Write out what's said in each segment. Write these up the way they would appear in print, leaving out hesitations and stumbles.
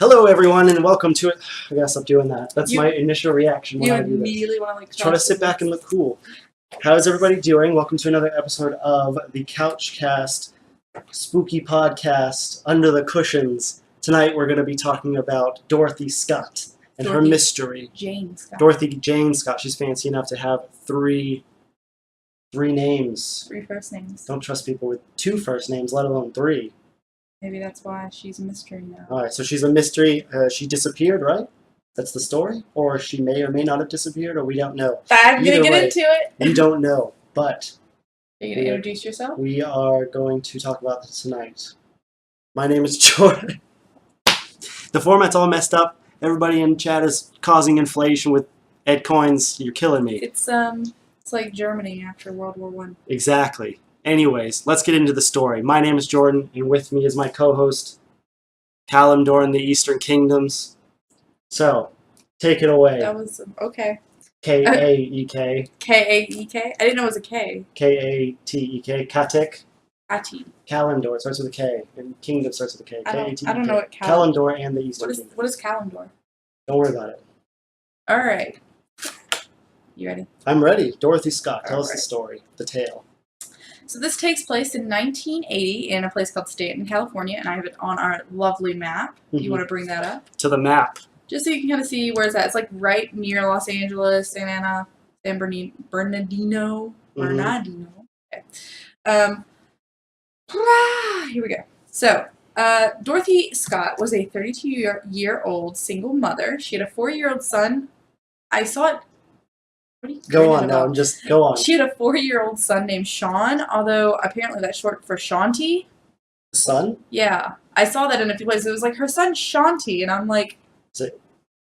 Hello, everyone, and welcome to it. I gotta stop doing that. That's my initial reaction when You I do this. immediately want to like Try to sit back and look cool. How is everybody doing? Welcome to another episode of the Couchcast Spooky Podcast Under the Cushions. Tonight we're going to be talking about Dorothy Scott and her mystery. Jane Scott. Dorothy Jane Scott. She's fancy enough to have three names. 3 first names. Don't trust people with 2 first names, let alone 3. Maybe that's why she's a mystery now. All right, so she's a mystery. She disappeared, right? That's the story? Or she may or may not have disappeared, or we don't know. I'm going to get into it. We don't know, but... Are you going to introduce yourself? We are going to talk about this tonight. My name is Jordan. The format's all messed up. Everybody in chat is causing inflation with Ed coins. You're killing me. It's like Germany after World War I. Exactly. Anyways, let's get into the story. My name is Jordan, and with me is my co-host, Kalimdor in the Eastern Kingdoms. So, take it away. That was, okay. K-A-E-K. K-A-E-K? I didn't know it was a K. K-A-T-E-K. Katik. Ati. Kalimdor starts with a K, and Kingdom starts with a K. I don't know what Kalimdor and the Eastern Kingdom. What is Kalimdor? Don't worry about it. All right. You ready? I'm ready. Dorothy Scott, tell us the story, the tale. So this takes place in 1980 in a place called Stanton, California, and I have it on our lovely map. You want to bring that up? To the map. Just so you can kind of see where it's at. It's like right near Los Angeles, Santa Ana, San Bernardino. Okay. Here we go. So, Dorothy Scott was a 32-year-old single mother. She had a 4-year-old son. I saw it. Go on, no, just go on. She had a 4-year-old son named Sean, although apparently that's short for Shanti. Son? Yeah. I saw that in a few places. It was like her son Shanti, and I'm like... Is it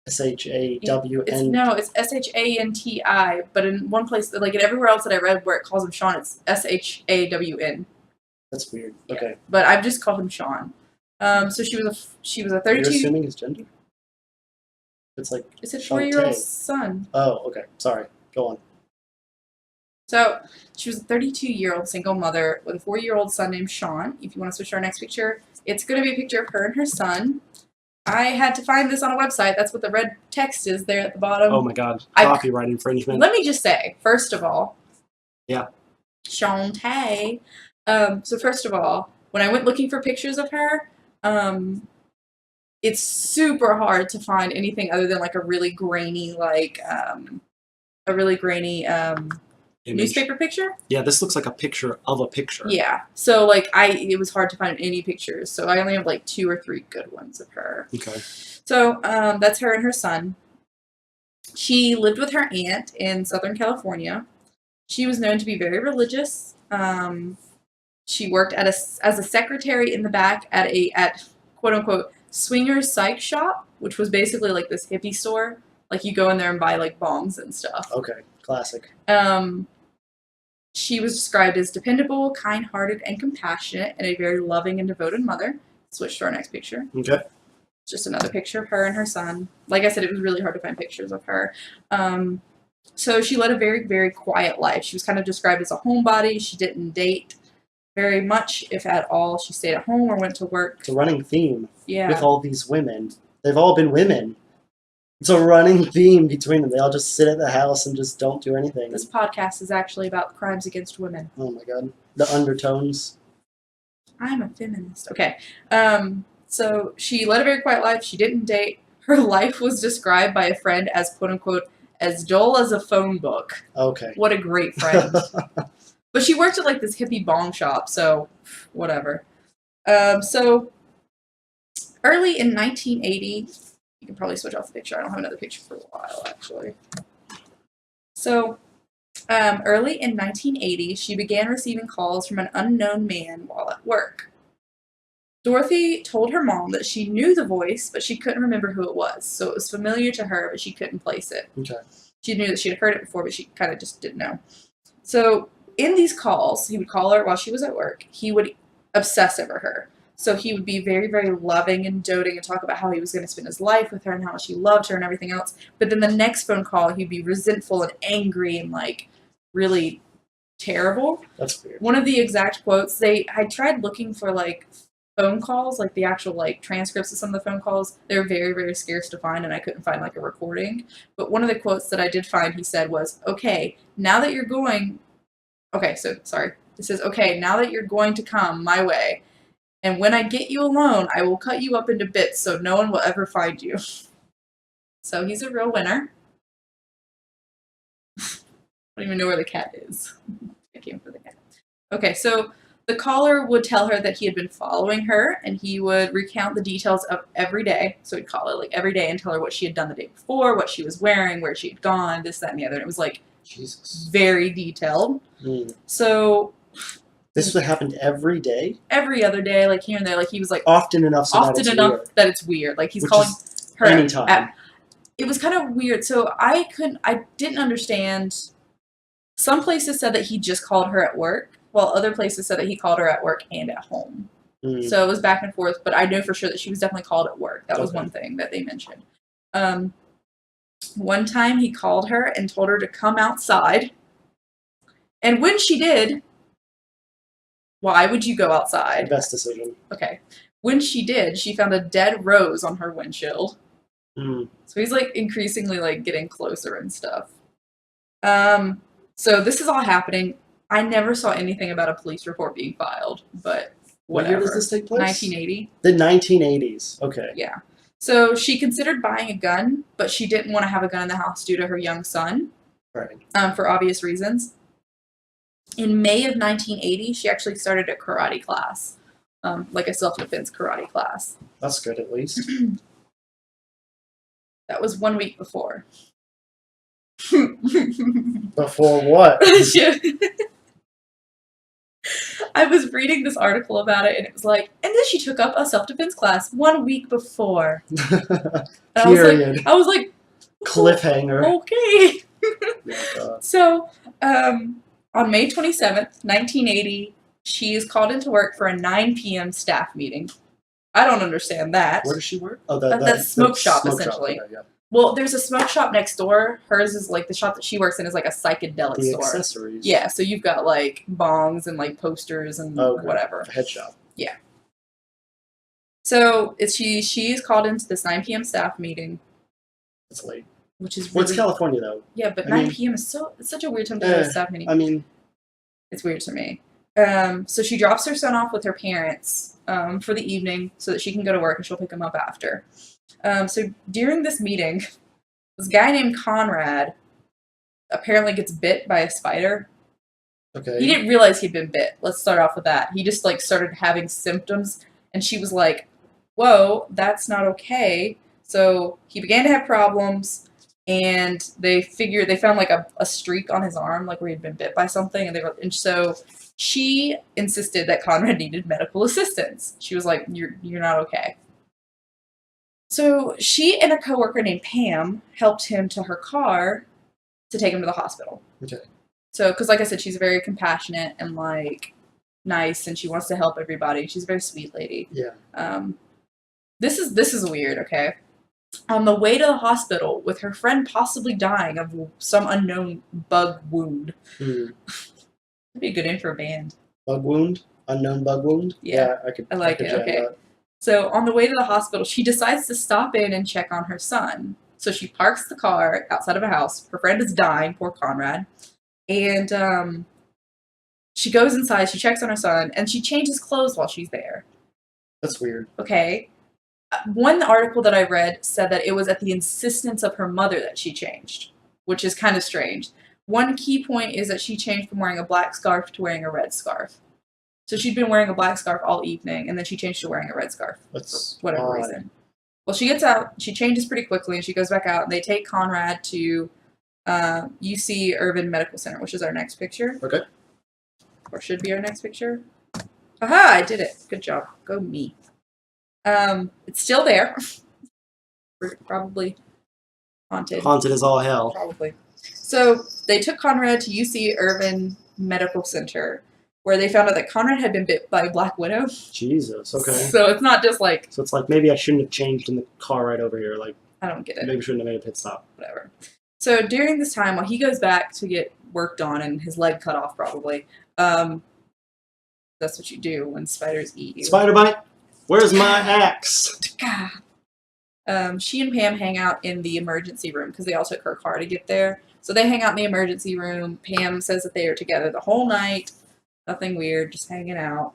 S-H-A-W-N? No, it's S-H-A-N-T-I, but in one place, like in everywhere else that I read where it calls him Sean, it's S-H-A-W-N. That's weird. Yeah. Okay. But I've just called him Sean. So she was a 32... You're assuming his gender? It's like... It's a 4-year-old son. Oh, okay. Sorry. Go on. So, she was a 32-year-old single mother with a 4-year-old son named Sean. If you want to switch to our next picture, it's going to be a picture of her and her son. I had to find this on a website. That's what the red text is there at the bottom. Oh my god. Copyright infringement. Let me just say, first of all. Yeah. Shantae. So first of all, when I went looking for pictures of her, it's super hard to find anything other than like a really grainy, newspaper picture. Yeah, this looks like a picture of a picture. Yeah, so like it was hard to find any pictures, so I only have like 2 or 3 good ones of her. Okay. So that's her and her son. She lived with her aunt in Southern California. She was known to be very religious. She worked as a secretary in the back at quote unquote swingers psych shop, which was basically like this hippie store. Like, you go in there and buy, like, bongs and stuff. Okay. Classic. She was described as dependable, kind-hearted, and compassionate, and a very loving and devoted mother. Switch to our next picture. Okay. Just another picture of her and her son. Like I said, it was really hard to find pictures of her. So she led a very, very quiet life. She was kind of described as a homebody. She didn't date very much, if at all. She stayed at home or went to work. It's a running theme. Yeah. With all these women. They've all been women. It's a running theme between them. They all just sit at the house and just don't do anything. This podcast is actually about crimes against women. Oh my god. The undertones. I'm a feminist. Okay. So she led a very quiet life. She didn't date. Her life was described by a friend as, quote unquote, as dull as a phone book. Okay. What a great friend. But she worked at like this hippie bong shop, so whatever. So early in 1980... You can probably switch off the picture. I don't have another picture for a while, actually. So, early in 1980, she began receiving calls from an unknown man while at work. Dorothy told her mom that she knew the voice, but she couldn't remember who it was. So it was familiar to her, but she couldn't place it. Okay. She knew that she had heard it before, but she kind of just didn't know. So, in these calls, he would call her while she was at work. He would obsess over her. So he would be very, very loving and doting and talk about how he was going to spend his life with her and how much he loved her and everything else. But then the next phone call, he'd be resentful and angry and, like, really terrible. That's weird. One of the exact quotes, I tried looking for, like, phone calls, like the actual like transcripts of some of the phone calls, they're very, very scarce to find, and I couldn't find like a recording. But one of the quotes that I did find, he said was, "Okay, now that you're going, okay, so sorry, it says, okay, now that you're going to come my way, and when I get you alone, I will cut you up into bits so no one will ever find you." So he's a real winner. I don't even know where the cat is. I came for the cat. Okay, so the caller would tell her that he had been following her, and he would recount the details of every day. So he'd call her like every day and tell her what she had done the day before, what she was wearing, where she had gone, this, that, and the other. And it was like Jesus. very detailed. So this would happen every day? Every other day, like here and there. Like he was like often enough that it's weird. Like he's Which calling her anytime. It was kind of weird. So I didn't understand. Some places said that he just called her at work, while other places said that he called her at work and at home. So it was back and forth, but I know for sure that she was definitely called at work. That was one thing that they mentioned. One time he called her and told her to come outside. And when she did, why would you go outside? Best decision. Okay. When she did, she found a dead rose on her windshield. So he's like increasingly like getting closer and stuff. So this is all happening. I never saw anything about a police report being filed, but whatever. What year does this take place? 1980. The 1980s. Okay. Yeah. So she considered buying a gun, but she didn't want to have a gun in the house due to her young son. Right. For obvious reasons. In May of 1980, she actually started a karate class, like a self-defense karate class. That's good, at least. That was 1 week before. Before what? I was reading this article about it, and it was like, and then she took up a self-defense class 1 week before. Period. I was like Cliffhanger. Okay. Oh, so, on May 27th, 1980, she is called into work for a 9 p.m. staff meeting. I don't understand that. Where does she work? Oh, that's smoke shop, smoke essentially. Shop. Okay, yeah. Well, there's a smoke shop next door. Hers is like the shop that she works in is like a psychedelic The store. accessories. Yeah, so you've got like bongs and like posters and whatever. A head shop. Yeah. So she's called into this 9 p.m. staff meeting. It's late. Which is Well, it's California though. Yeah, but 9 p.m. is it's such a weird time to have a staff meeting. I mean, it's weird to me. So she drops her son off with her parents for the evening so that she can go to work and she'll pick him up after. So during this meeting, this guy named Conrad apparently gets bit by a spider. okay. He didn't realize he'd been bit. Let's start off with that. He just like started having symptoms, and she was like, "Whoa, that's not okay." So he began to have problems, and they found like a streak on his arm, like where he'd been bit by something, and so she insisted that Conrad needed medical assistance. She was like, "You're not okay." So she and a coworker named Pam helped him to her car to take him to the hospital. Okay. So, because like I said, she's very compassionate and like nice, and she wants to help everybody. She's a very sweet lady. Yeah. This is weird. Okay. On the way to the hospital, with her friend possibly dying of some unknown bug wound. That'd be a good name for a band. Bug wound? Unknown bug wound? Yeah, I like it. Okay. That. So on the way to the hospital, she decides to stop in and check on her son. So she parks the car outside of a house. Her friend is dying, poor Conrad. And she goes inside, she checks on her son, and she changes clothes while she's there. That's weird. Okay. One article that I read said that it was at the insistence of her mother that she changed, which is kind of strange. One key point is that she changed from wearing a black scarf to wearing a red scarf. So she'd been wearing a black scarf all evening, and then she changed to wearing a red scarf for whatever reason. Well, she gets out, she changes pretty quickly, and she goes back out, and they take Conrad to UC Irvine Medical Center, which is our next picture. Okay. Or should be our next picture. Aha, I did it. Good job. Go me. It's still there. Probably haunted. Haunted as all hell. Probably. So they took Conrad to UC Irvine Medical Center, where they found out that Conrad had been bit by a black widow. Jesus, okay. So it's not just like... So it's like, maybe I shouldn't have changed in the car right over here. Like, I don't get it. Maybe shouldn't have made a pit stop. Whatever. So during this time, while he goes back to get worked on and his leg cut off probably, that's what you do when spiders eat you. Spider bite? Where's my axe? She and Pam hang out in the emergency room because they all took her car to get there. So they hang out in the emergency room. Pam says that they are together the whole night. Nothing weird, just hanging out.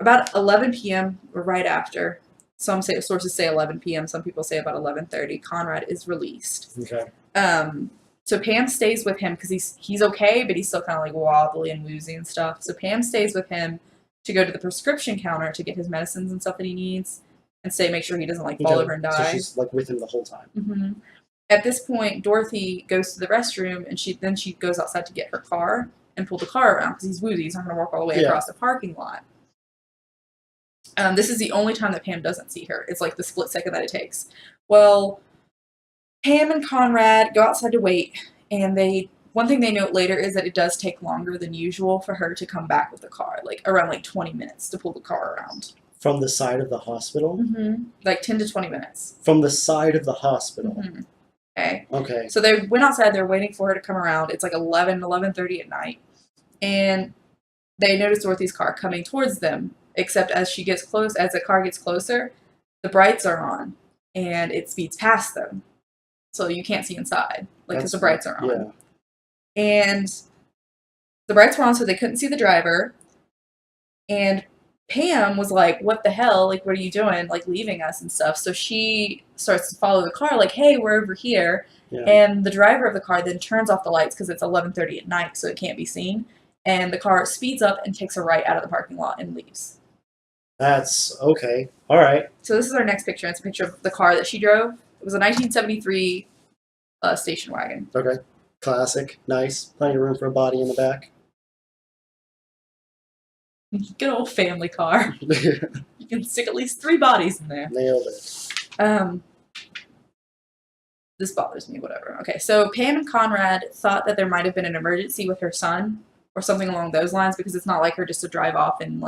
About 11 p.m. or right after, sources say 11 p.m. Some people say about 11:30. Conrad is released. Okay. So Pam stays with him because he's okay, but he's still kind of like wobbly and woozy and stuff. So Pam stays with him to go to the prescription counter to get his medicines and stuff that he needs, and make sure he doesn't like fall over and die. So she's like with him the whole time. Mm-hmm. At this point, Dorothy goes to the restroom, and she goes outside to get her car and pull the car around because he's woozy. He's not going to walk all the way across the parking lot. This is the only time that Pam doesn't see her. It's like the split second that it takes. Well, Pam and Conrad go outside to wait, and one thing they note later is that it does take longer than usual for her to come back with the car, like around 20 minutes to pull the car around. From the side of the hospital? Mm-hmm. Like 10 to 20 minutes. From the side of the hospital? Mm-hmm. Okay. Okay. So they went outside. They're waiting for her to come around. It's like 11:30 at night. And they notice Dorothy's car coming towards them, except as the car gets closer, the brights are on, and it speeds past them. So you can't see inside, because the brights are on. Yeah. And the brights were on, so they couldn't see the driver. And Pam was like, what the hell? Like, what are you doing? Like, leaving us and stuff. So she starts to follow the car, like, hey, we're over here. Yeah. And the driver of the car then turns off the lights because it's 11:30 at night, so it can't be seen. And the car speeds up and takes a right out of the parking lot and leaves. That's okay. All right. So this is our next picture. It's a picture of the car that she drove. It was a 1973 station wagon. Okay. Classic. Nice. Plenty of room for a body in the back. Good old family car. You can stick at least 3 bodies in there. Nailed it. This bothers me, whatever. Okay, so Pam and Conrad thought that there might have been an emergency with her son or something along those lines because it's not like her just to drive off and,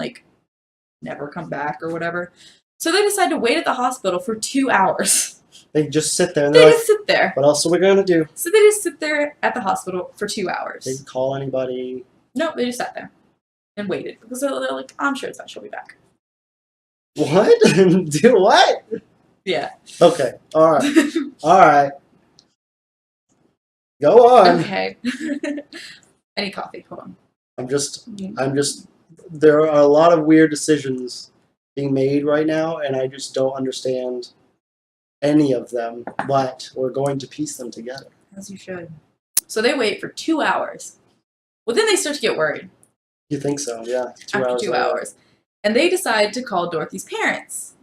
never come back or whatever. So they decide to wait at the hospital for 2 hours. They just sit there. And they just sit there. What else are we going to do? So they just sit there at the hospital for 2 hours. They didn't call anybody? No, they just sat there and waited because they're like, I'm sure it's fine. She'll be back. What? Do what? Yeah. Okay. All right. All right. Go on. Okay. I need coffee. Hold on. I'm just, there are a lot of weird decisions being made right now, and I just don't understand any of them, but we're going to piece them together. As you should. So they wait for 2 hours. Well, then they start to get worried. You think so? Yeah. After 2 hours. And they decide to call Dorothy's parents.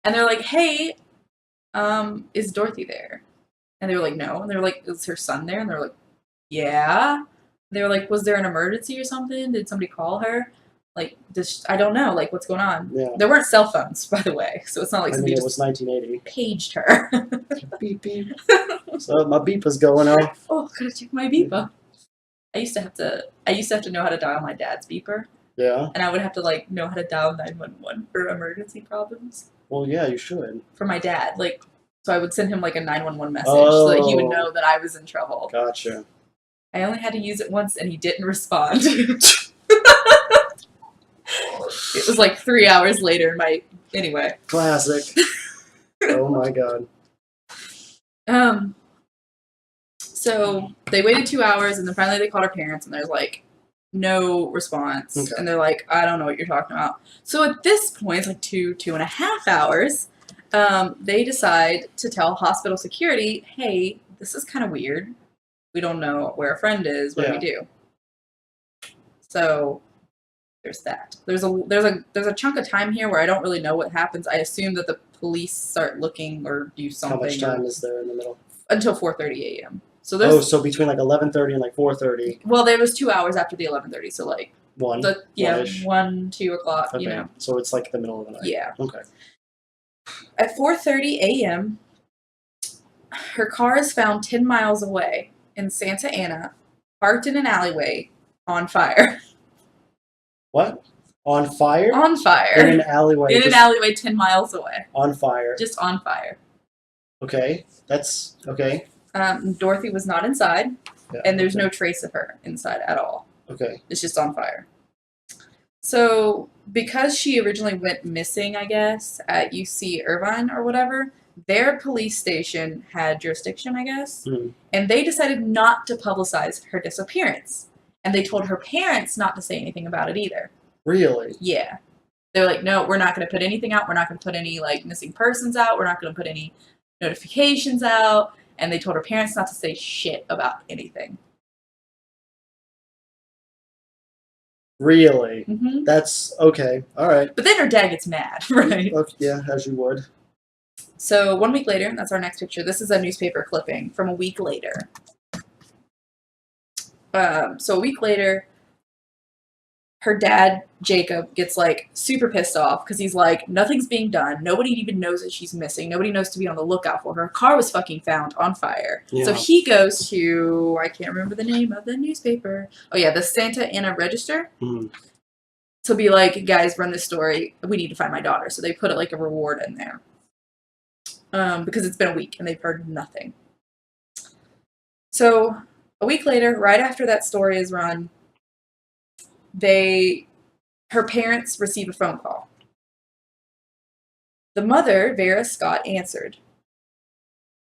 And they're like, hey, is Dorothy there? And they were like, no. And they were like, is her son there? And they were like, yeah. They were like, was there an emergency or something? Did somebody call her? I don't know. What's going on? Yeah. There weren't cell phones, by the way. So it's not like somebody it was 1980. Paged her. Beep, beep. So my beep is going off. Oh, gotta check my beeper. I used to have to know how to dial my dad's beeper. Yeah. And I would have to know how to dial 911 for emergency problems. Well, yeah, you should. For my dad, so I would send him a 911 message so that he would know that I was in trouble. Gotcha. I only had to use it once, and he didn't respond. It was 3 hours later. Anyway. Classic. Oh my god. So they waited 2 hours, and then finally they called her parents, and there's no response. Okay. And they're like, I don't know what you're talking about. So at this point, it's 2.5 hours. They decide to tell hospital security, hey, this is kind of weird. We don't know where a friend is. What do we do? So there's that. There's a chunk of time here where I don't really know what happens. I assume that the police start looking or do something. How much time is there in the middle? Until 4:30 a.m. So there's so between 11:30 and 4:30. Well, there was 2 hours after the 11:30, so 1. 1, 2 o'clock. Okay. You know. So it's the middle of the night. Yeah. Okay. At 4:30 a.m., her car is found 10 miles away in Santa Ana, parked in an alleyway, on fire. What? On fire? On fire. In an alleyway. In an alleyway 10 miles away. On fire. Just on fire. Okay. That's okay. Dorothy was not inside, yeah, and there's no trace of her inside at all. Okay. It's just on fire. So, because she originally went missing, I guess, at UC Irvine or whatever, their police station had jurisdiction, I guess, and they decided not to publicize her disappearance. And they told her parents not to say anything about it either. Really? Yeah. They're like, no, we're not going to put anything out. We're not going to put any, like, missing persons out. We're not going to put any notifications out. And they told her parents not to say shit about anything. Really? Mm-hmm. That's okay. All right. But then her dad gets mad, right? Okay, yeah, as you would. So 1 week later, that's our next picture. This is a newspaper clipping from a week later. So a week later, her dad, Jacob, gets like super pissed off because he's like, nothing's being done. Nobody even knows that she's missing. Nobody knows to be on the lookout for her. Her car was fucking found on fire. Yeah. So he goes to, I can't remember the name of the newspaper. Oh yeah, the Santa Ana Register. To be like, guys, run this story. We need to find my daughter. So they put it like a reward in there. Because it's been a week and they've heard nothing. So a week later, right after that story is run, her parents receive a phone call. The mother, Vera Scott, answered.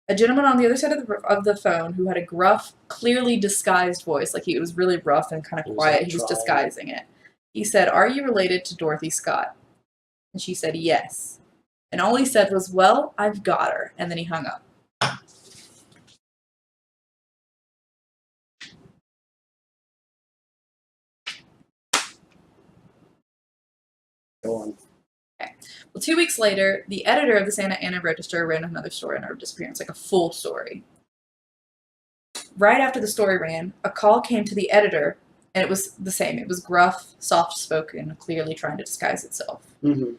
A gentleman on the other side of the phone who had a gruff, clearly disguised voice, like it was really rough and kind of quiet. He was disguising it. He said, "Are you related to Dorothy Scott?" And she said, "Yes." And all he said was, "Well, I've got her." And then he hung up. Go on. Okay. Well, 2 weeks later, the editor of the Santa Ana Register ran another story on her disappearance, like a full story. Right after the story ran, a call came to the editor, and it was the same. It was gruff, soft-spoken, clearly trying to disguise itself. Mm-hmm.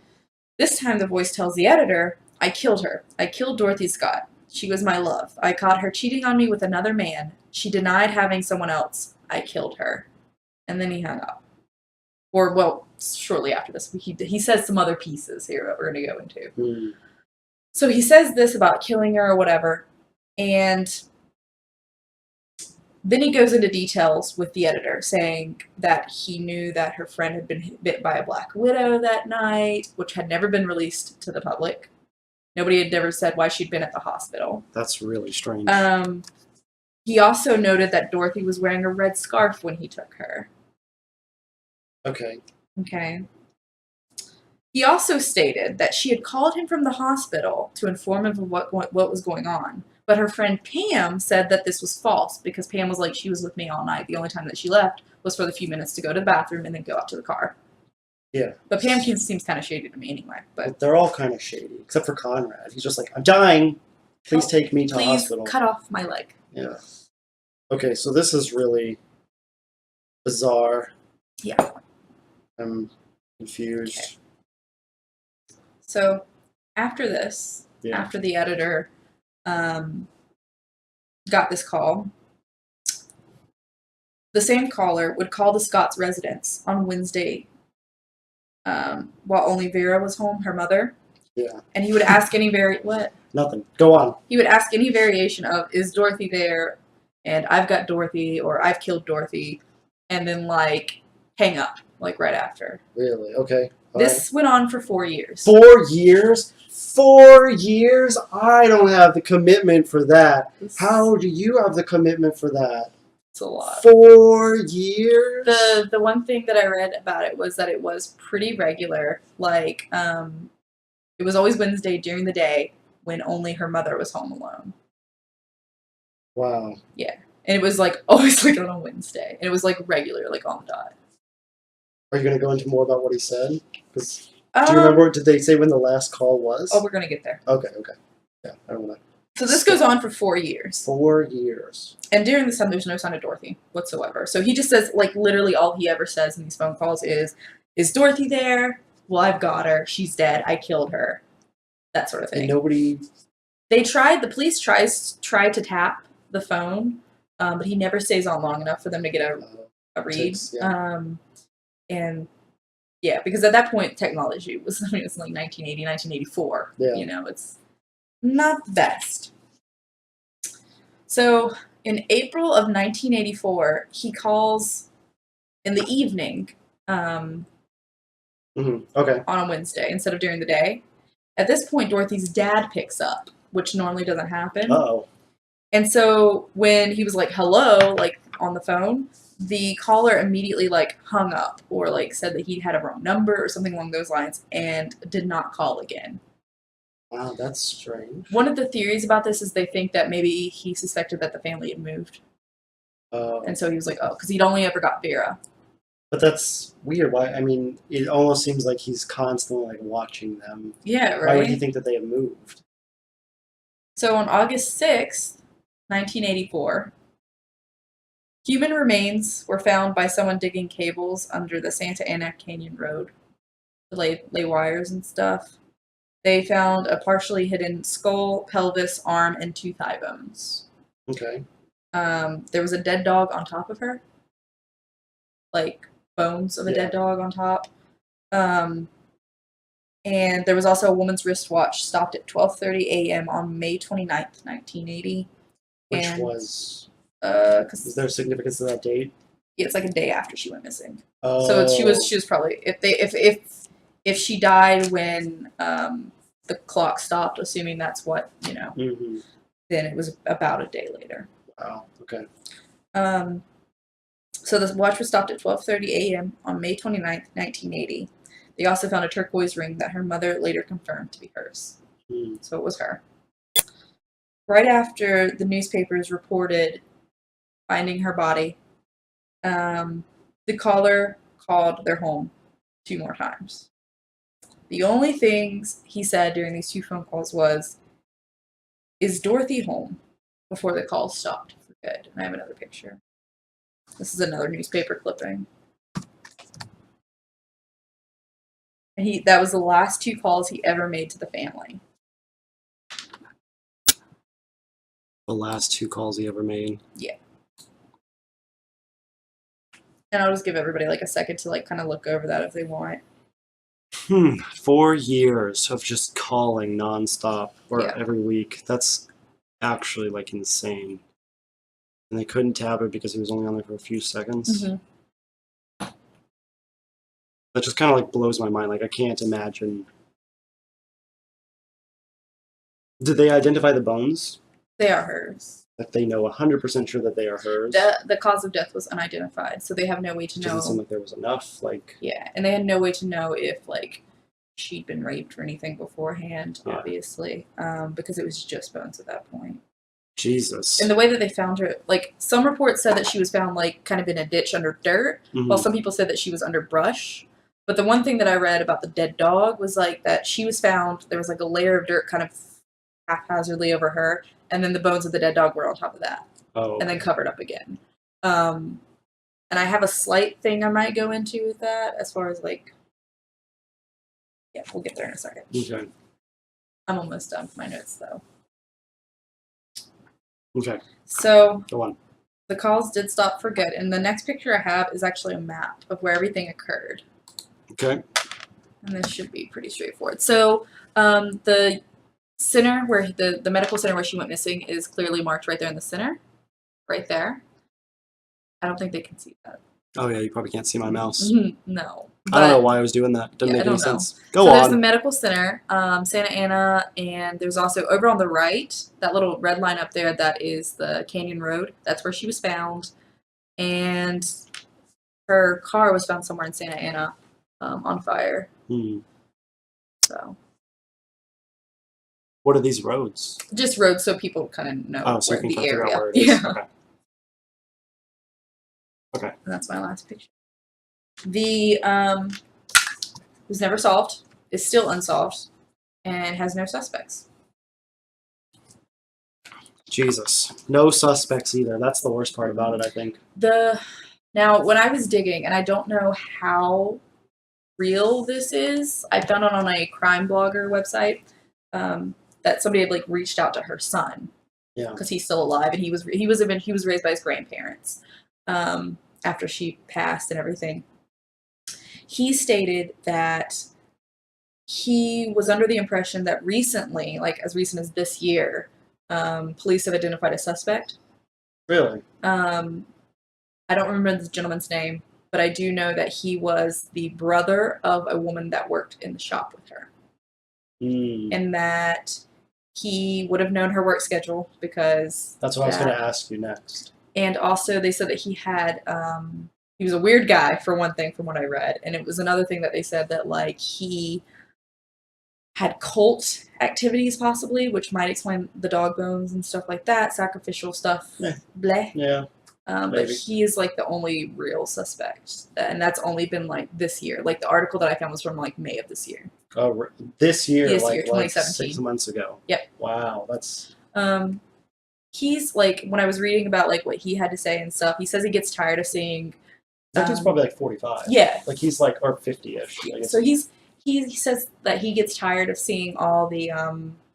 This time the voice tells the editor, "I killed her. I killed Dorothy Scott. She was my love. I caught her cheating on me with another man. She denied having someone else. I killed her." And then he hung up. Or, well, shortly after this, he says some other pieces here that we're going to go into. So he says this about killing her or whatever, and then he goes into details with the editor, saying that he knew that her friend had been bit by a black widow that night, which had never been released to the public. Nobody had ever said why she'd been at the hospital. That's really strange. He also noted that Dorothy was wearing a red scarf when he took her. Okay. He also stated that she had called him from the hospital to inform him of what was going on. But her friend Pam said that this was false because Pam was like, she was with me all night. The only time that she left was for the few minutes to go to the bathroom and then go out to the car. Yeah. But Pam seems kind of shady to me anyway. But they're all kind of shady, except for Conrad. He's just like, "I'm dying. Please take me to the hospital. Please cut off my leg." Yeah. Okay, so this is really bizarre. Yeah. I'm confused. Okay. So after this, after the editor got this call, the same caller would call the Scott's residence on Wednesday while only Vera was home, her mother. Yeah. And he would ask any what? Nothing. Go on. He would ask any variation of, "Is Dorothy there?" And "I've got Dorothy," or "I've killed Dorothy," and then like hang up like right after. Really? Okay. This went on for 4 years. 4 years? 4 years? I don't have the commitment for that. How do you have the commitment for that? It's a lot. 4 years? The one thing that I read about it was that it was pretty regular. Like, it was always Wednesday during the day when only her mother was home alone. Wow. Yeah. And it was like always like on a Wednesday. And it was like regular, like on the dot. Are you going to go into more about what he said? Because do you remember, did they say when the last call was? Oh, we're going to get there. Okay. Yeah, I don't want to. So this goes on for 4 years. 4 years. And during this time, there's no sign of Dorothy whatsoever. So he just says, like, literally all he ever says in these phone calls is Dorothy there? Well, I've got her. She's dead. I killed her. That sort of thing. And nobody... The police tried to tap the phone, but he never stays on long enough for them to get a read. And yeah, because at that point, technology was, it's like 1980, 1984. Yeah. You know, it's not the best. So in April of 1984, he calls in the evening Okay. on a Wednesday instead of during the day. At this point, Dorothy's dad picks up, which normally doesn't happen. Uh-oh. And so when he was like, hello, like on the phone, the caller immediately like hung up or like said that he had a wrong number or something along those lines and did not call again. Wow, that's strange. One of the theories about this is they think that maybe he suspected that the family had moved. And so he was like, oh, because he'd only ever got Vera. But that's weird. Why? I mean, it almost seems like he's constantly like watching them. Yeah, right. Why would he think that they have moved? So on August 6th, 1984, human remains were found by someone digging cables under the Santa Ana Canyon Road to lay wires and stuff. They found a partially hidden skull, pelvis, arm, and 2 thigh bones. Okay. There was a dead dog on top of her. Like, bones of a dead dog on top. And there was also a woman's wristwatch stopped at 12:30 a.m. on May 29th, 1980. Which and, was... Cause is there significance to that date? it's like a day after she went missing. Oh. So she was probably... If she died when the clock stopped, assuming that's what, then it was about a day later. Wow, okay. So the watch was stopped at 12:30 a.m. on May 29th, 1980. They also found a turquoise ring that her mother later confirmed to be hers. So it was her. Right after the newspapers reported finding her body, the caller called their home 2 more times. The only things he said during these 2 phone calls was, "Is Dorothy home?" before the call stopped for good. And I have another picture. This is another newspaper clipping. And that was the last 2 calls he ever made to the family. The last 2 calls he ever made. Yeah. And I'll just give everybody like a second to like kind of look over that if they want. 4 years of just calling nonstop or Yeah. every week. That's actually like insane. And they couldn't tap it because he was only on there for a few seconds. That just kind of like blows my mind. Like I can't imagine. Did they identify the bones? They are hers. That they know 100% sure that they are hers? The cause of death was unidentified, so they have no way to It know. doesn't seem like there was enough. Like Yeah, and they had no way to know if like she'd been raped or anything beforehand, obviously, because it was just bones at that point. Jesus. And the way that they found her, like some reports said that she was found like kind of in a ditch under dirt, while some people said that she was under brush. But the one thing that I read about the dead dog was like that she was found, there was like a layer of dirt kind of haphazardly over her, and then the bones of the dead dog were on top of that. Oh. And then covered up again. And I have a slight thing I might go into with that as far as like, yeah, we'll get there in a second. Okay. I'm almost done with my notes though. Okay. So go on. The calls did stop for good, and the next picture I have is actually a map of where everything occurred. Okay. And this should be pretty straightforward. So the center where the medical center where she went missing is clearly marked right there in the center, right there. I don't think they can see that. Oh yeah, you probably can't see my mouse. No. I don't know why I was doing that. Doesn't make any sense. Go on. There's the medical center, Santa Ana, and there's also over on the right, that little red line up there, that is the Canyon Road. That's where she was found. And her car was found somewhere in Santa Ana on fire. So. What are these roads? Just roads so people kind of know so where you can the area. Figure out where it is. Yeah. Okay. And that's my last picture. The was never solved, is still unsolved, and has no suspects. Jesus. No suspects either. That's the worst part about it, I think. Now, when I was digging, and I don't know how real this is, I found it on a crime blogger website that somebody had like reached out to her son. Yeah. Because he's still alive, and he was raised by his grandparents after she passed and everything. He stated that he was under the impression that recently, like as recent as this year, police have identified a suspect. Really? I don't remember the gentleman's name, but I do know that he was the brother of a woman that worked in the shop with her. And that he would have known her work schedule because... That's what I was going to ask you next. And also they said that he had... he was a weird guy, for one thing, from what I read. And it was another thing that they said that, like, he had cult activities, possibly, which might explain the dog bones and stuff like that, sacrificial stuff, bleh. Yeah. But he is, like, the only real suspect. And that's only been, like, this year. Like, the article that I found was from, like, May of this year. Oh, this year? This like, year, 2017. Like 6 months ago. Yep. Wow, that's... He's, like, when I was reading about, like, what he had to say and stuff, he says he gets tired of seeing... That dude's probably, like, 45. Yeah. Like, he's, like, or 50-ish. Yeah. So he says that he gets tired of seeing all the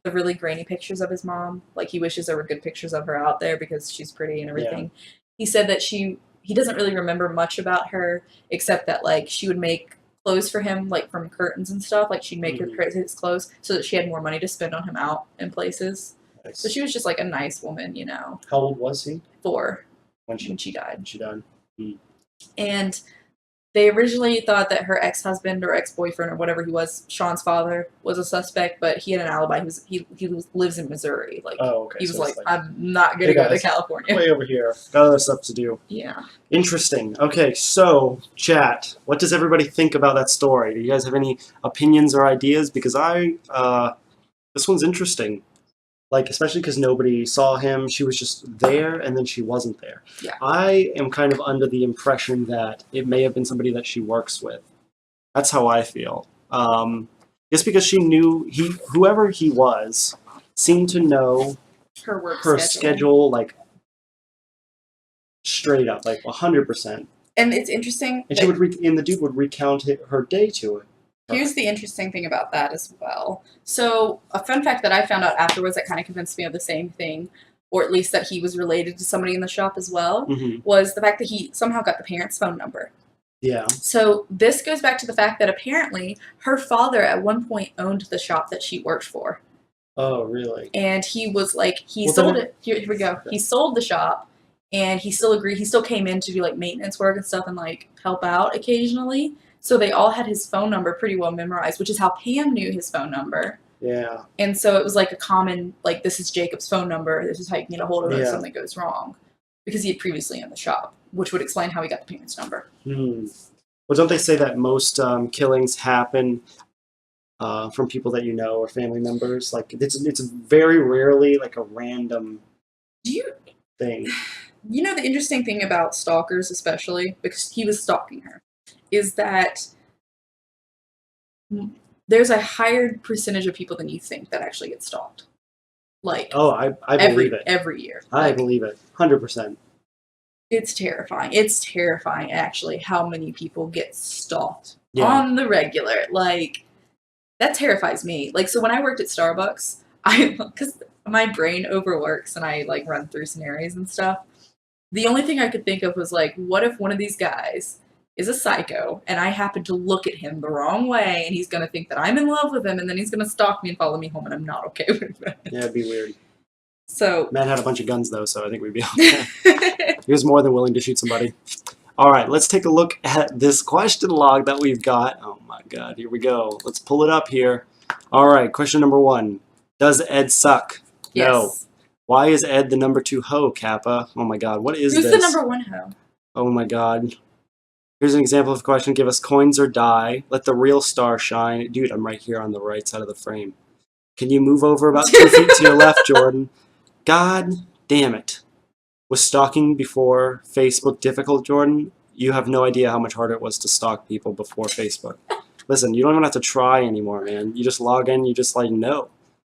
really grainy pictures of his mom. Like, he wishes there were good pictures of her out there because she's pretty and everything. Yeah. He said that he doesn't really remember much about her, except that, like, she would make clothes for him, like, from curtains and stuff. Like, she'd make his clothes so that she had more money to spend on him out in places. Nice. So she was just, like, a nice woman, you know. How old was he? 4. When she died. When she died. And they originally thought that her ex-husband or ex-boyfriend or whatever he was, Sean's father, was a suspect, but he had an alibi. He lives in Missouri. Like, he was like, I'm not going to go to California. Way over here. Got other stuff to do. Yeah. Interesting. Okay, so, chat. What does everybody think about that story? Do you guys have any opinions or ideas? Because this one's interesting. Like, especially because nobody saw him. She was just there, and then she wasn't there. Yeah. I am kind of under the impression that it may have been somebody that she works with. That's how I feel. Just because she knew, whoever he was, seemed to know her schedule, like, straight up, like, 100%. And it's interesting. And the dude would recount her day to it. Here's the interesting thing about that as well. So, a fun fact that I found out afterwards that kind of convinced me of the same thing, or at least that he was related to somebody in the shop as well, was the fact that he somehow got the parents' phone number. Yeah. So, this goes back to the fact that apparently her father at one point owned the shop that she worked for. Oh, really? And he was like, sold it. Here we go. He sold the shop, and he still agreed. He still came in to do, like, maintenance work and stuff and, like, help out occasionally. So they all had his phone number pretty well memorized, which is how Pam knew his phone number. Yeah. And so it was like a common, like, this is Jacob's phone number. This is how you can get a hold of him if something goes wrong. Because he had previously in the shop, which would explain how he got the parents' number. Well, don't they say that most killings happen from people that you know or family members? Like, it's very rarely, like, a random thing. You know the interesting thing about stalkers, especially, because he was stalking her, is that there's a higher percentage of people than you think that actually get stalked. Like, I believe it. Every year. I believe it. 100%. It's terrifying. It's terrifying, actually, how many people get stalked on the regular. Like, that terrifies me. Like, so when I worked at Starbucks, because my brain overworks and I, like, run through scenarios and stuff, the only thing I could think of was, like, what if one of these guys is a psycho, and I happen to look at him the wrong way, and he's going to think that I'm in love with him, and then he's going to stalk me and follow me home, and I'm not okay with that. Yeah, it'd be weird. So Matt had a bunch of guns, though, so I think we'd be okay. He was more than willing to shoot somebody. All right, let's take a look at this question log that we've got. Oh, my God. Here we go. Let's pull it up here. All right, question number 1. Does Ed suck? Yes. No. Why is Ed the number 2 hoe, Kappa? Oh, my God. What is this? Who's the number 1 hoe? Oh, my God. Here's an example of a question. Give us coins or die. Let the real star shine. Dude, I'm right here on the right side of the frame. Can you move over about 2 feet to your left, Jordan? God damn it. Was stalking before Facebook difficult, Jordan? You have no idea how much harder it was to stalk people before Facebook. Listen, you don't even have to try anymore, man. You just log in, you just, like, know.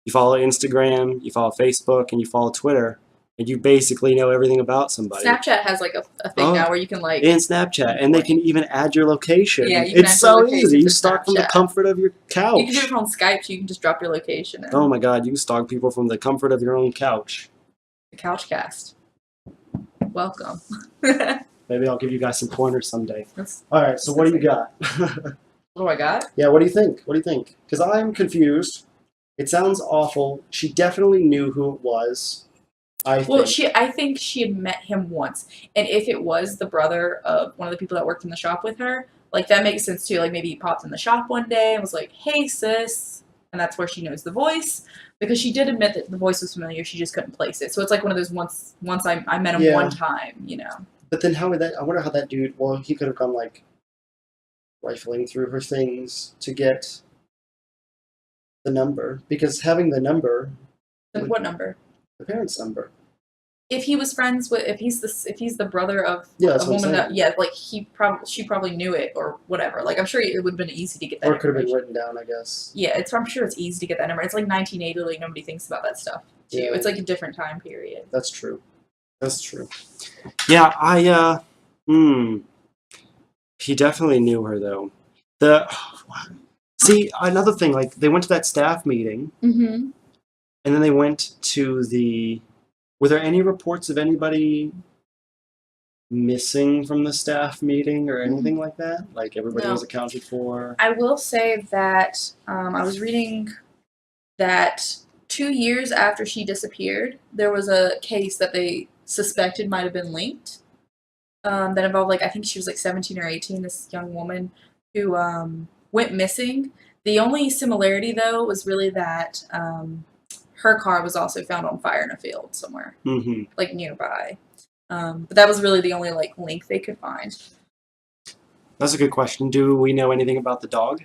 You follow Instagram, you follow Facebook, and you follow Twitter. And you basically know everything about somebody. Snapchat has, like, a thing now where you can, like... And Snapchat. And they can even add your location. Yeah, you can it's so easy. You stalk from the comfort of your couch. You can do it on Skype, so you can just drop your location in. Oh, my God. You can stalk people from the comfort of your own couch. The Couchcast. Welcome. Maybe I'll give you guys some pointers someday. All right, so what do you got? What do I got? Yeah, what do you think? What do you think? Because I'm confused. It sounds awful. She definitely knew who it was. Well, I think she had met him once, and if it was the brother of one of the people that worked in the shop with her, like that makes sense too. Like maybe he popped in the shop one day and was like, "Hey, sis," and that's where she knows the voice because she did admit that the voice was familiar. She just couldn't place it. So it's like one of those once I met him one time, you know. But then how would that? I wonder how that dude. Well, he could have gone like rifling through her things to get the number because having the number. What number? The parents' number. If he was friends with, if he's the brother of a woman that, like she probably knew it or whatever. Like I'm sure it would have been easy to get that. Or it could have been written down, I guess. Yeah, I'm sure it's easy to get that number. It's like 1980, like nobody thinks about that stuff too. Yeah. It's like a different time period. That's true. Yeah, he definitely knew her though. See, another thing, like they went to that staff meeting. Mm-hmm. And then they went to were there any reports of anybody missing from the staff meeting or anything like that? Like everybody was accounted for? I will say that I was reading that 2 years after she disappeared, there was a case that they suspected might have been linked that involved, like, I think she was like 17 or 18, this young woman who went missing. The only similarity, though, was really that her car was also found on fire in a field somewhere, like nearby. But that was really the only like link they could find. That's a good question. Do we know anything about the dog?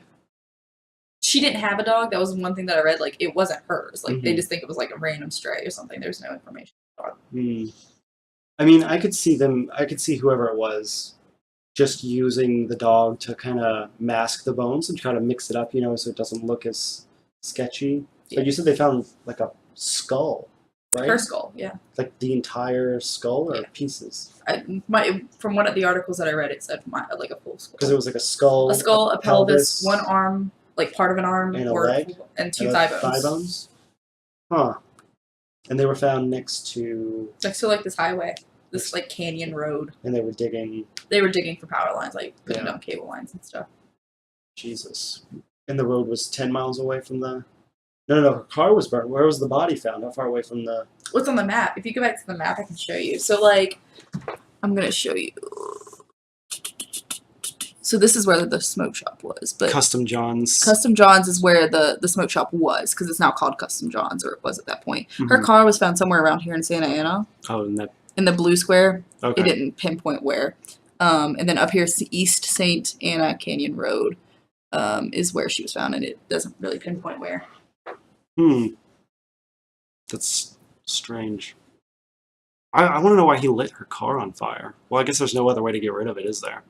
She didn't have a dog. That was one thing that I read. Like it wasn't hers. Like they just think it was like a random stray or something. There's no information about it. I mean, I could see whoever it was just using the dog to kind of mask the bones and try to mix it up, you know, so it doesn't look as sketchy. But you said they found like a skull, right? Her skull, yeah. Like the entire skull or pieces? From one of the articles that I read, it said like a full skull. Because it was like a skull, a pelvis, one arm, like part of an arm, and a leg, and two thigh bones. Thigh bones? Huh. And they were found next to like this highway, this like canyon road. And they were digging. They were digging for power lines, like putting down cable lines and stuff. Jesus. And the road was 10 miles away from the... No, her car was burnt. Where was the body found? How far away from the... What's on the map? If you go back to the map, I can show you. So, like, I'm going to show you. So this is where the smoke shop was. But Custom John's. Custom John's is where the smoke shop was, because it's now called Custom John's, or it was at that point. Her car was found somewhere around here in Santa Ana. Oh, in the blue square. Okay. It didn't pinpoint where. And then up here, East St. Ana Canyon Road is where she was found, and it doesn't really pinpoint where. That's strange. I want to know why he lit her car on fire. Well, I guess there's no other way to get rid of it, is there?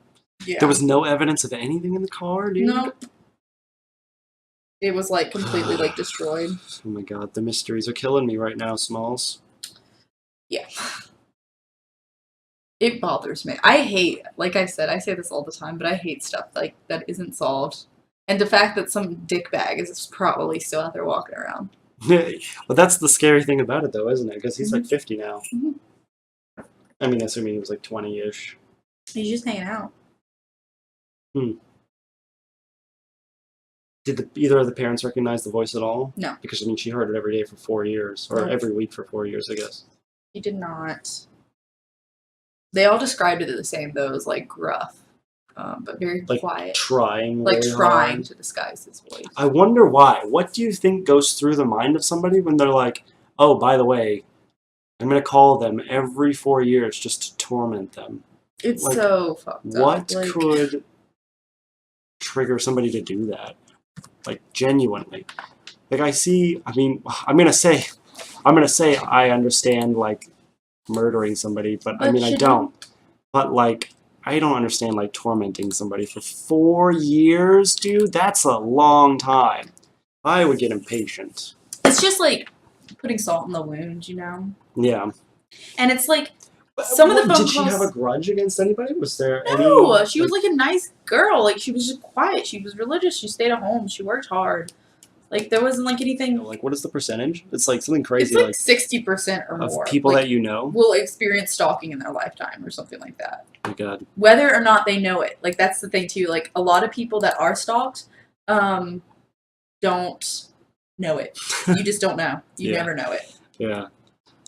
Yeah. There was no evidence of anything in the car, dude? No. It was, like, completely, like, destroyed. Oh my god, the mysteries are killing me right now, Smalls. Yeah. It bothers me. I hate, like I said, I say this all the time, but I hate stuff like that isn't solved. And the fact that some dickbag is probably still out there walking around. Well, that's the scary thing about it, though, isn't it? Because he's like 50 now. I mean, assuming he was like 20-ish. He's just hanging out. Did either of the parents recognize the voice at all? No. Because, I mean, she heard it every day for 4 years. Or every week for 4 years, I guess. He did not. They all described it the same, though, as, like, gruff. But very quiet. Trying To disguise his voice. I wonder why. What do you think goes through the mind of somebody when they're like, oh, by the way, I'm going to call them every 4 years just to torment them? It's like, so fucked up. What could trigger somebody to do that? Like, genuinely. Like, I'm going to say I understand, like, murdering somebody, but I mean, I don't. But, like, I don't understand, like, tormenting somebody for 4 years, dude. That's a long time. I would get impatient. It's just, like, putting salt in the wound, you know? Yeah. And it's, like, some of the phone calls... Did she have a grudge against anybody? Was there any... No, she was, like, a nice girl. Like, she was just quiet. She was religious. She stayed at home. She worked hard. Like, there wasn't, like, anything... Like, what is the percentage? It's, like, something crazy. It's, like 60% or more. Of people that you know? Will experience stalking in their lifetime or something like that. Oh, my God. Whether or not they know it. Like, that's the thing, too. Like, a lot of people that are stalked don't know it. You just don't know. You never know it. Yeah.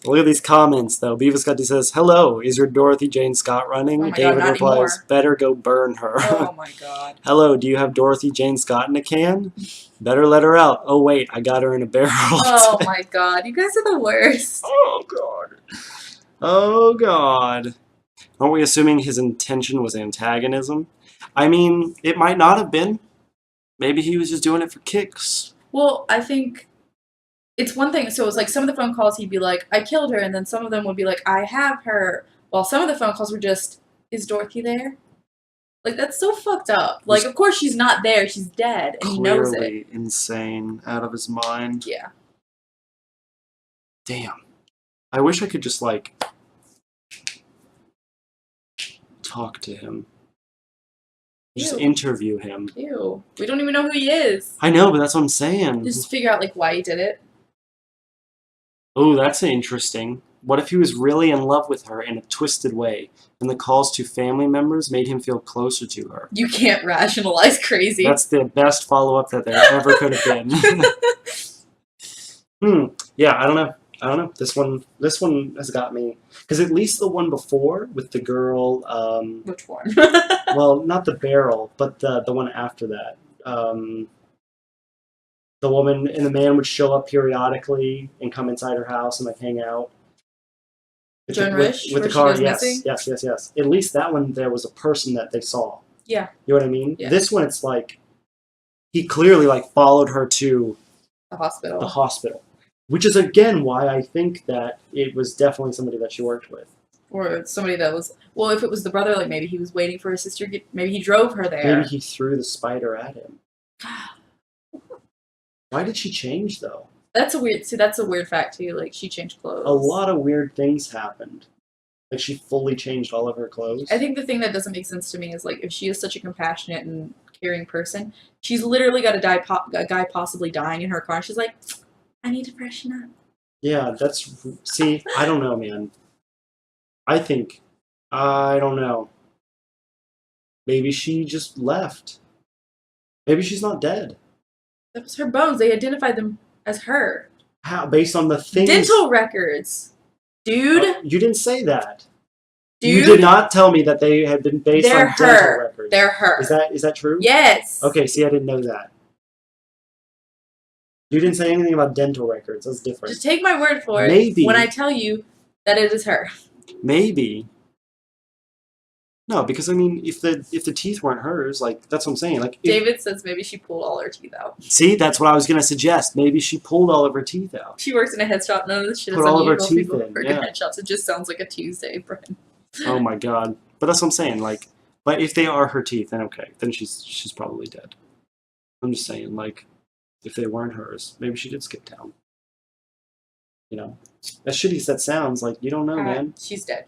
Look at these comments, though. Beavis Scott says, "Hello, is your Dorothy Jane Scott running?" Oh my God, David not replies, anymore. "Better go burn her." Oh my God. "Hello, do you have Dorothy Jane Scott in a can? Better let her out. Oh wait, I got her in a barrel." Oh my God, you guys are the worst. Oh God. Oh God. Aren't we assuming his intention was antagonism? I mean, it might not have been. Maybe he was just doing it for kicks. Well, I think it's one thing. So it was like some of the phone calls he'd be like, "I killed her," and then some of them would be like, "I have her." While some of the phone calls were just, "Is Dorothy there?" Like, that's so fucked up. Like, of course she's not there. She's dead, and he knows it. Clearly insane, out of his mind. Yeah. Damn. I wish I could just, like, talk to him. Just Ew. interview him. Ew. We don't even know who he is. I know, but that's what I'm saying. Just figure out, like, why he did it. Oh, that's interesting. What if he was really in love with her in a twisted way, and the calls to family members made him feel closer to her? You can't rationalize crazy. That's the best follow-up that there ever could have been. Yeah, I don't know. This one has got me. Because at least the one before with the girl. Which one? Well, not the barrel, but the one after that. The woman and the man would show up periodically and come inside her house and like hang out. Joan Rish, with the where she car. goes missing? Yes. At least that one there was a person that they saw. Yeah. You know what I mean? Yeah. This one, it's like he clearly like followed her to The hospital. Which is again why I think that it was definitely somebody that she worked with. Or somebody that was, well, if it was the brother, like maybe he was waiting for his sister. Maybe he drove her there. Maybe he threw the spider at him. Why did she change though? That's a weird fact too. Like she changed clothes. A lot of weird things happened. Like she fully changed all of her clothes. I think the thing that doesn't make sense to me is like if she is such a compassionate and caring person, she's literally got a guy possibly dying in her car. And she's like, I need to freshen up. Yeah, see, I don't know, man. I don't know. Maybe she just left. Maybe she's not dead. That was her bones. They identified them as her. How? Based on the things... Dental records. Dude. You didn't say that. Dude. You did not tell me that they had been based on dental records. They're her. Is that true? Yes. Okay, see, I didn't know that. You didn't say anything about dental records. That's different. Just take my word for it. Maybe. When I tell you that it is her. Maybe. No, because I mean, if the teeth weren't hers, like that's what I'm saying. Like David says maybe she pulled all her teeth out. See, that's what I was gonna suggest. Maybe she pulled all of her teeth out. She works in a head shop. None of this shit Put is all of her unusual. teeth People in, work yeah. in head shops. It just sounds like a Tuesday, Brent. Oh my god! But that's what I'm saying. Like, but if they are her teeth, then okay, then she's probably dead. I'm just saying, like, if they weren't hers, maybe she did skip town. You know, as shitty as that sounds, like you don't know, man. She's dead.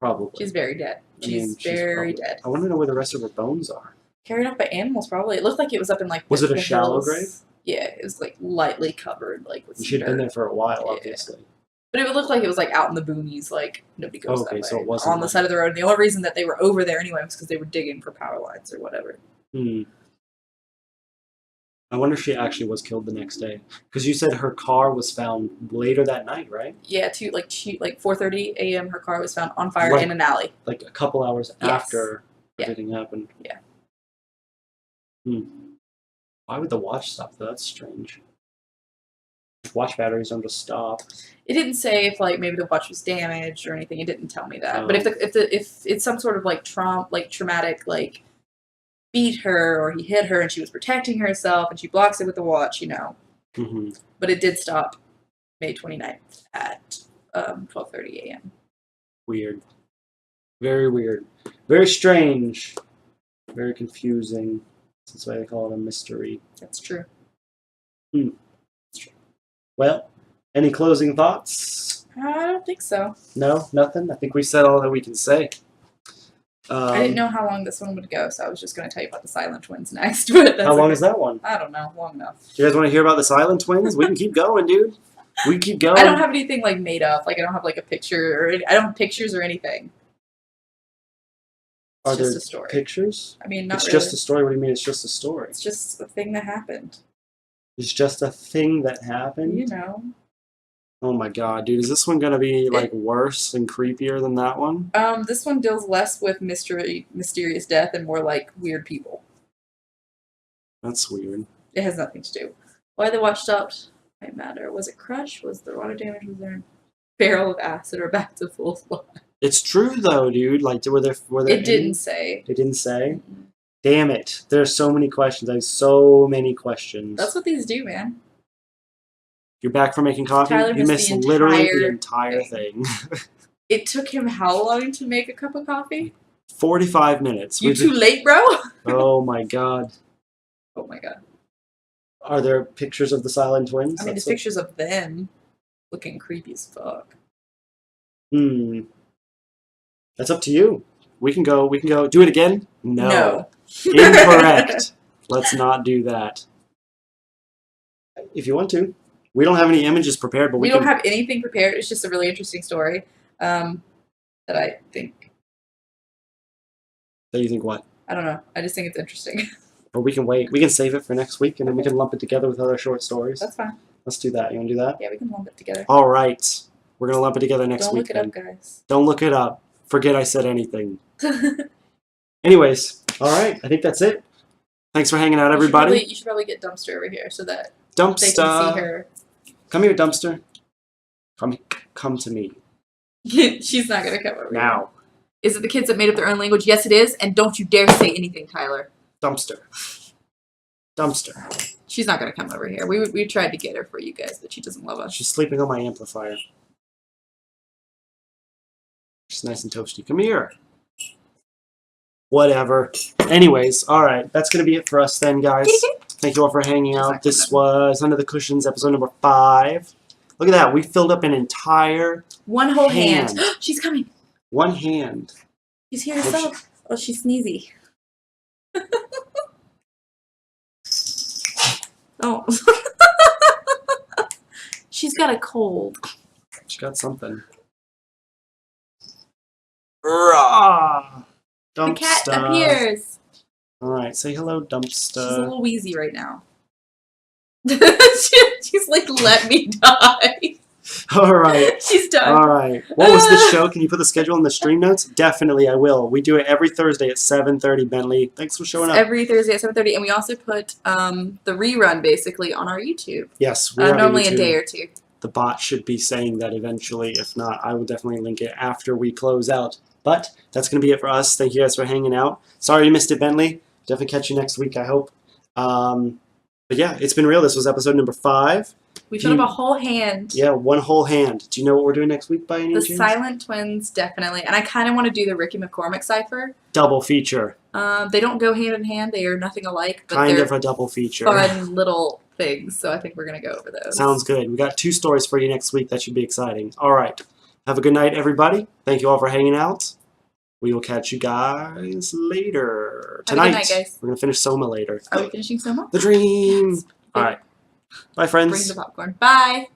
Probably. She's very dead. She's she's very probably dead. I want to know where the rest of her bones are. Carried off by animals, probably. It looked like it was up in like. Was it a the shallow hills. grave? Yeah, it was like lightly covered, like with. She'd been there for a while, Yeah. obviously. But it would look like it was like out in the boonies, like nobody goes that way. So it wasn't on the like- side of the road. And the only reason that they were over there anyway was because they were digging for power lines or whatever. I wonder if she actually was killed the next day. Because you said her car was found later that night, right? Yeah, like 4:30 a.m. Her car was found on fire Right. in an alley. Like a couple hours Yes. after Yeah. everything happened. Yeah. Why would the watch stop though? That's strange. Watch batteries don't just stop. It didn't say if like maybe the watch was damaged or anything. It didn't tell me that. Oh. But if it's some sort of like traumatic like beat her or he hit her and she was protecting herself and she blocks it with the watch, you know. Mm-hmm. But it did stop May 29th at 12:30 a.m. Weird. Very weird. Very strange. Very confusing. That's why they call it a mystery. That's true. Well, any closing thoughts? I don't think so. No? Nothing? I think we said all that we can say. I didn't know how long this one would go, so I was just going to tell you about the Silent Twins next. But How long is that one? I don't know. Long enough. Do you guys want to hear about the Silent Twins? We can keep going, dude. We can keep going. I don't have anything like made up. Like I don't have like a picture or I don't have pictures or anything. It's Are just there a story. pictures? I mean, not It's really. just a story. What do you mean it's just a story? It's just a thing that happened. It's just a thing that happened? You know. Oh my god, dude. Is this one gonna be, like, worse and creepier than that one? This one deals less with mysterious death and more like weird people. That's weird. It has nothing to do. Why the watch stopped might matter. Was it crush? Was there water damage? Was there a barrel of acid or back to full supply? It's true though, dude. Like, were there? It didn't say. It didn't say. Damn it! There's so many questions. I have so many questions. That's what these do, man. You're back for making coffee. Tyler You missed literally the entire thing. It took him how long to make a cup of coffee? 45 minutes. You too late, bro? Oh my god. Oh my god. Are there pictures of the silent twins? I mean, there's pictures of them looking creepy as fuck. That's up to you. We can go. Do it again? No. Incorrect. Let's not do that. If you want to. We don't have any images prepared, but we don't have anything prepared. It's just a really interesting story that I think. That you think what? I don't know. I just think it's interesting. But we can wait. We can save it for next week, and then we can lump it together with other short stories. That's fine. Let's do that. You want to do that? Yeah, we can lump it together. All right. We're going to lump it together next week. Don't look it up, guys. Don't look it up. Forget I said anything. Anyways, all right. I think that's it. Thanks for hanging out, everybody. You should probably get Dumpster over here so that Dumpster. they can see her. Come here, Dumpster. Come to me. She's not going to come over now. Here. Is it the kids that made up their own language? Yes, it is. And don't you dare say anything, Tyler. Dumpster. Dumpster. She's not going to come over here. We tried to get her for you guys, but she doesn't love us. She's sleeping on my amplifier. She's nice and toasty. Come here. Whatever. Anyways, alright. That's going to be it for us then, guys. Thank you all for hanging out. This was Under the Cushions, episode number 5. Look at that. We filled up an entire one whole hand. She's coming. One hand. She's here herself. Oh, she's sneezy. Oh. She's got a cold. She got something. Rah! The cat appears. Alright, say hello, Dumpster. She's a little wheezy right now. She's like, let me die. Alright. She's done. Alright. What was the show? Can you put the schedule in the stream notes? Definitely, I will. We do it every Thursday at 7:30, Bentley. Thanks for showing up. Every Thursday at 7:30, and we also put the rerun, basically, on our YouTube. Yes, we are normally YouTube. A day or two. The bot should be saying that eventually. If not, I will definitely link it after we close out. But that's going to be it for us. Thank you guys for hanging out. Sorry you missed it, Bentley. Definitely catch you next week, I hope. But yeah, it's been real. This was episode number 5. We filled up a whole hand. Yeah, one whole hand. Do you know what we're doing next week by any chance? The Silent Twins, definitely. And I kind of want to do the Ricky McCormick cipher. Double feature. They don't go hand in hand. They are nothing alike. But kind of a double feature. Fun little things. So I think we're going to go over those. Sounds good. We got 2 stories for you next week. That should be exciting. All right. Have a good night, everybody. Thank you all for hanging out. We will catch you guys later. Tonight, have a good night, guys. We're going to finish Soma later. Are we finishing Soma? The dream. All right. Bye, friends. Bring the popcorn. Bye.